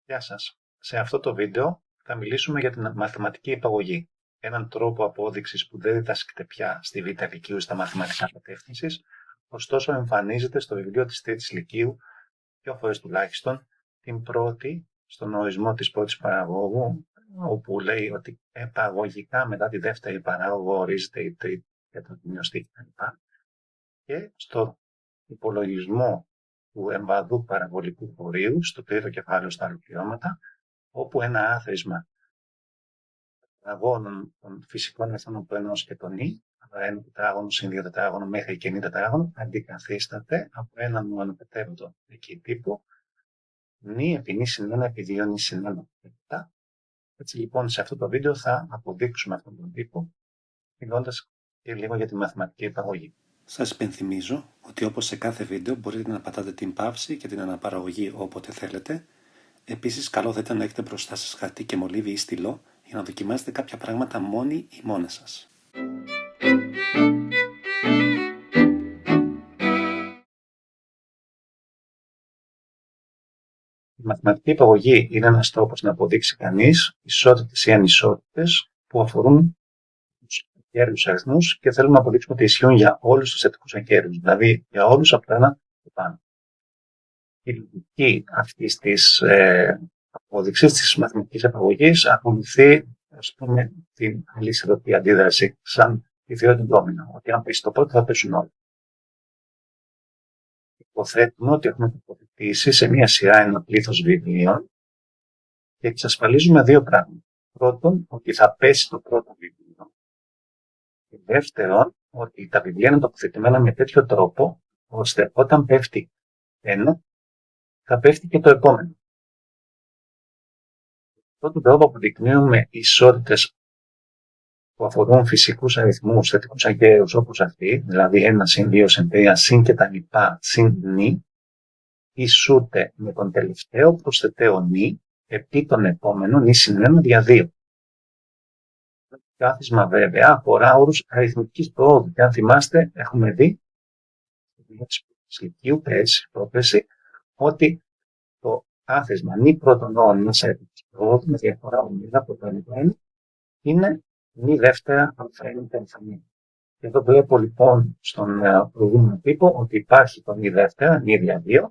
Γεια σας. Σε αυτό το βίντεο θα μιλήσουμε για την μαθηματική υπαγωγή. Έναν τρόπο απόδειξης που δεν διδάσκεται πια στη Β' Λυκείου στα μαθηματικά κατεύθυνσης, ωστόσο εμφανίζεται στο βιβλίο της Τρίτης Λυκείου, 2 φορές τουλάχιστον, την πρώτη, στον ορισμό της πρώτης παραγόγου, όπου λέει ότι επαγωγικά μετά τη δεύτερη παράγωγο ορίζεται η τρίτη για τον τιμιωστή κτλ. Και στο υπολογισμό του εμβαδού παραβολικού φορείου, στο τρίτο κεφάλαιο στα ολοκληρώματα, όπου ένα άθροισμα τετραγώνων των φυσικών αριθμών του ενός και των ι, από ένα τετράγωνο συν 2 τετράγωνο μέχρι και 9 τετράγωνο, αντικαθίσταται από έναν μονοπετεύοντο εκεί τύπου νη επί νη συν 1 επί 2 νη συν 1. Έτσι λοιπόν σε αυτό το βίντεο θα αποδείξουμε αυτόν τον τύπο, μιλώντας και λίγο για τη μαθηματική υπαγωγή. Σας υπενθυμίζω ότι όπως σε κάθε βίντεο μπορείτε να πατάτε την παύση και την αναπαραγωγή όποτε θέλετε. Επίσης, καλό θα ήταν να έχετε μπροστά σας χαρτί και μολύβι ή στυλό για να δοκιμάσετε κάποια πράγματα μόνοι ή μόνες σας. Η μαθηματική υπαγωγή είναι ένας τρόπος να αποδείξει κανείς ισότητες ή ανισότητες που αφορούν τους ακέραιους αριθμούς και θέλουμε να αποδείξουμε ότι ισχύουν για όλους τους θετικούς ακέραιους, δηλαδή για όλους από το 1 και πάνω. Η λογική αυτής της απόδειξης της μαθηματικής υπαγωγής ακολουθεί, ας πούμε, την αλυσιδωτή αντίδραση, σαν ιδιότητα ντόμινο, ότι αν πέσει το πρώτο θα πέσουν όλοι. Υποθέτουμε ότι έχουμε τοποθετήσει σε μία σειρά ένα πλήθος βιβλίων και εξασφαλίζουμε 2 πράγματα. Πρώτον, ότι θα πέσει το πρώτο βιβλίο. Και δεύτερον, ότι τα βιβλία είναι τοποθετημένα με τέτοιο τρόπο, ώστε όταν πέφτει ένα, θα πέφτει και το επόμενο. Με αυτόν τον τρόπο αποδεικνύουμε ισότητες που αφορούν φυσικούς αριθμούς, θετικούς ακέραιους όπως αυτοί, δηλαδή 1 συν 2 συν 3 συν και τα λοιπά συν νη, ισούται με τον τελευταίο προσθεταίο νη επί τον επόμενο νη συν 1 δια 2. Το κάθισμα βέβαια αφορά όρους αριθμητικής προόδου και αν θυμάστε έχουμε δει στη Λυκείου πρόπεση ότι το κάθισμα νη πρώτον όρων μιας αριθμητικής προόδου με διαφορά ομίλα από το 1 είναι νη δεύτερα αμφαίνεται εμφανή. Και εδώ βλέπω λοιπόν στον προηγούμενο τύπο ότι υπάρχει το νη δεύτερα, νη δια 2,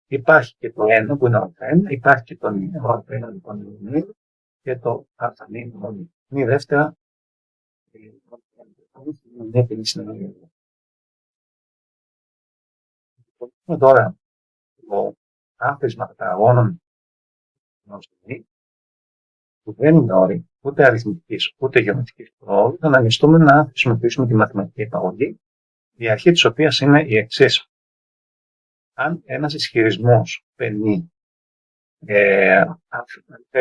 υπάρχει και το 1 που είναι α1, υπάρχει και το νη α1 λοιπόν είναι και το α1 είναι νη δεύτερα, νη επί νη συνεργασία. Τώρα το άθροισμα τετραγώνων που δεν είναι όροι ούτε αριθμητικής ούτε γεωμετρικής προόδου, θα αναγκαστούμε να χρησιμοποιήσουμε τη μαθηματική υπαγωγή, η αρχή της οποίας είναι η εξής. Αν ένας ισχυρισμός περνεί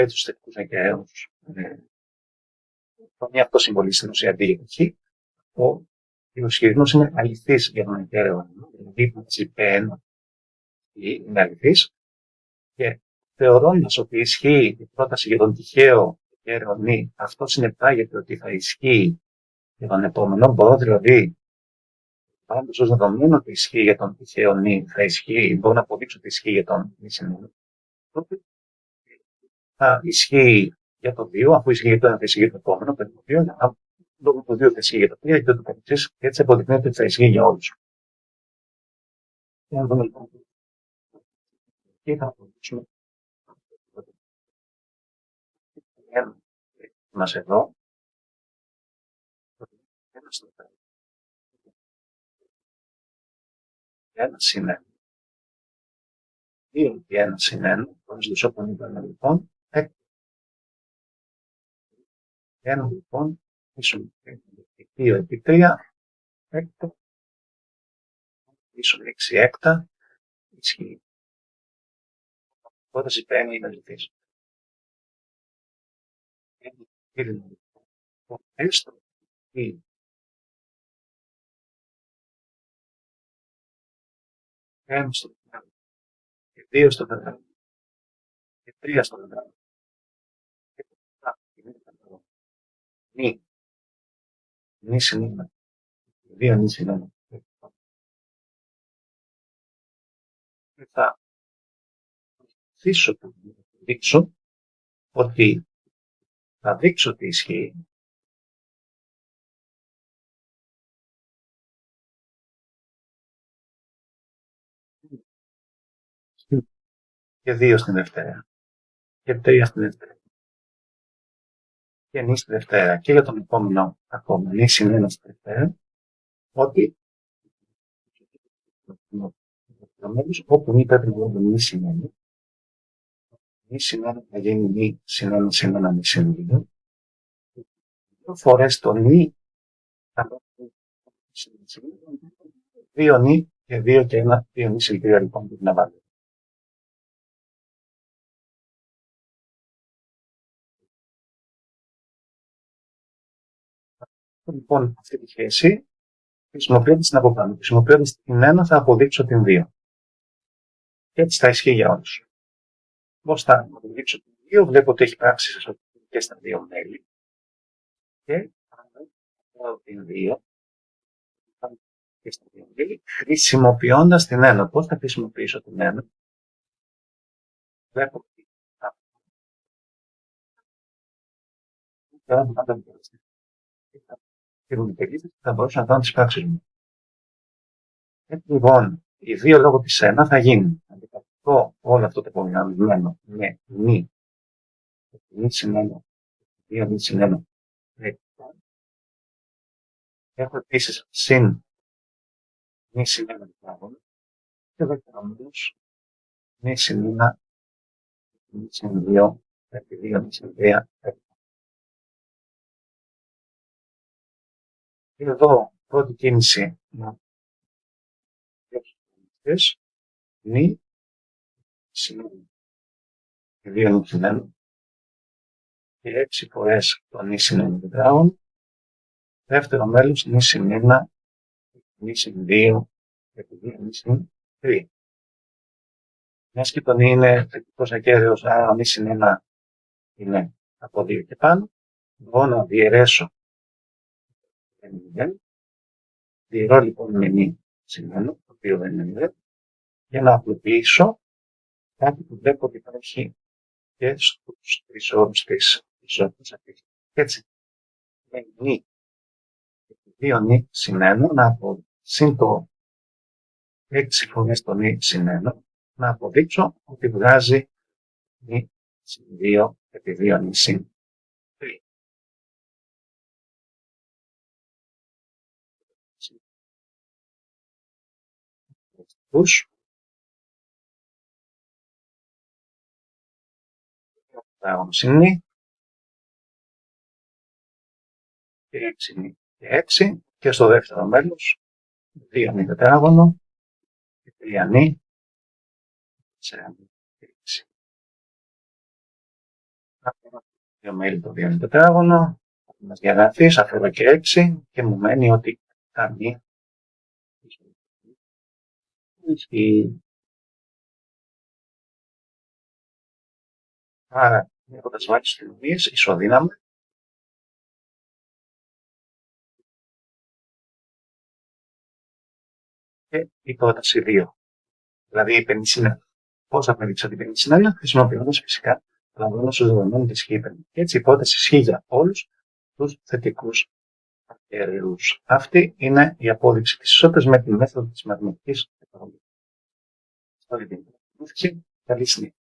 τους θετικούς ακεραίους, μια αυτό συμβολή στην ουσία αντίγευση, ο ισχυρισμός είναι αληθής για τον ακέραιο, δηλαδή που P1 είναι αληθής, και θεωρώντας ότι ισχύει η πρόταση για τον τυχαίο ακέραιο νη, αυτό συνεπάγεται ότι θα ισχύει για τον επόμενο, μπορώ δηλαδή πάντως ως δεδομένο ότι ισχύει για τον τυχαίο νη, θα ισχύει, μπορώ να αποδείξω ότι ισχύει για τον νη συνολικό. Τότε θα ισχύει για το 2, αφού ισχύει για το 1 θα ισχύει για το επόμενο, το 2, λόγω του 2 θα ισχύει για το 3 και το καθεξής, και έτσι αποδεικνύεται ότι θα ισχύει για όλους. Και αν δούμε λοιπόν, και θα αποδείξουμε μας εδώ, ένα συν 1. 2 και 1 συν 1, όπως τους όπων είπαμε λοιπόν, 1 λοιπόν, ίσον 2 επί 3, 6, ίσον 6 έκτα, ισχύει. Πρόταση P1 είναι αληθής. Έστω ή 1 στο τετράγωνο και 2 στο τετράγωνο και 3 στο τετράγωνο και 4 στο τετράγωνο. Νη συν 1, 2 νη συν 1 θα δείξω ότι θα δείξω τι ισχύει και 2 στην Δευτέρα και 3 στην Δευτέρα και νη στη Δευτέρα και για τον επόμενο ακόμα νη συν 1 στη Δευτέρα, ότι όπου νη πρέπει να γίνει νη συν 1, νη συν 1 θα γίνει νη συν 1 συν 1 νη συν 2, 2 φορές το νη θα γίνει 2 νη και 2 και 1, 2 νη συν 2 λοιπόν πρέπει να βάλουμε. Λοιπόν, αυτή τη σχέση, χρησιμοποιώντας την από πάνω, χρησιμοποιώντας την 1 θα αποδείξω την 2. Και έτσι θα ισχύει για όλους. Πώς θα αποδείξω την 2, βλέπω ότι έχει πράξεις και στα δύο μέλη. Και θα βάλω την 2 και στα δύο μέλη, χρησιμοποιώντας την 1. Πώς θα χρησιμοποιήσω την 1, βλέπω ότι θα μπορούσα να κάνω τις πράξεις μου. Έτσι λοιπόν, οι 2 λόγω της 1 θα γίνουν. Αντικαθιστώ όλο αυτό το πολυνομισμένο με νη, νη συν 1, 2 νη συν 1. Έχω επίσης συν νη συν 1 τετράγωνο και δεύτερος νη συν 1, νη συν 2, επί 2 νη συν 3. Και εδώ πρώτη κίνηση να νη συν 1 και 2 νη συν 1 και 6 φορές το νη συν 1 τετράγωνο. Δεύτερο μέλος νη συν 1, νη συν 2 και 2 νη συν 3. Μιας και το νη είναι θετικός ακέραιος, άρα νη συν 1 είναι από 2 και πάνω, μπορώ να διαιρέσω 0. Διαιρώ λοιπόν με νη συν 1, το οποίο δεν είναι 0, για να απλοποιήσω κάτι που βλέπω ότι υπάρχει και στους τρεις όρους της ισότητας αυτής. Έτσι, με νη και 2 νη συν 1, να αποδείξω συν το 6 φορές το νη συν 1, να αποδείξω ότι βγάζει νη συν 2 επί 2 νη συν 3. Τετράγωνο συν νη και 6 νη και 6 και στο δεύτερο μέλος 2 νη τετράγωνο και 3 νη 4 νη και 6. Δύο μέλη το 2 νη τετράγωνο, θα μας διαγραφείς, αφαιρώ και 6 και μου μένει ότι τα νη ισχύει. Άρα, έχοντας βάλει στις λογίες, ισοδύναμε και η πρόταση 2. Δηλαδή η πενησίνα. Πώς θα πενήξω την πενησίνα, χρησιμοποιώντας φυσικά λαμβάνοντας τους δεδομένους της ισχύει. Και έτσι η πρόταση ισχύει για όλους τους θετικούς ακέραιους. Αυτή είναι η απόδειξη της ισότητας με τη μέθοδο της μαθηματικής τεχνολογίας. Καλή συνέχεια.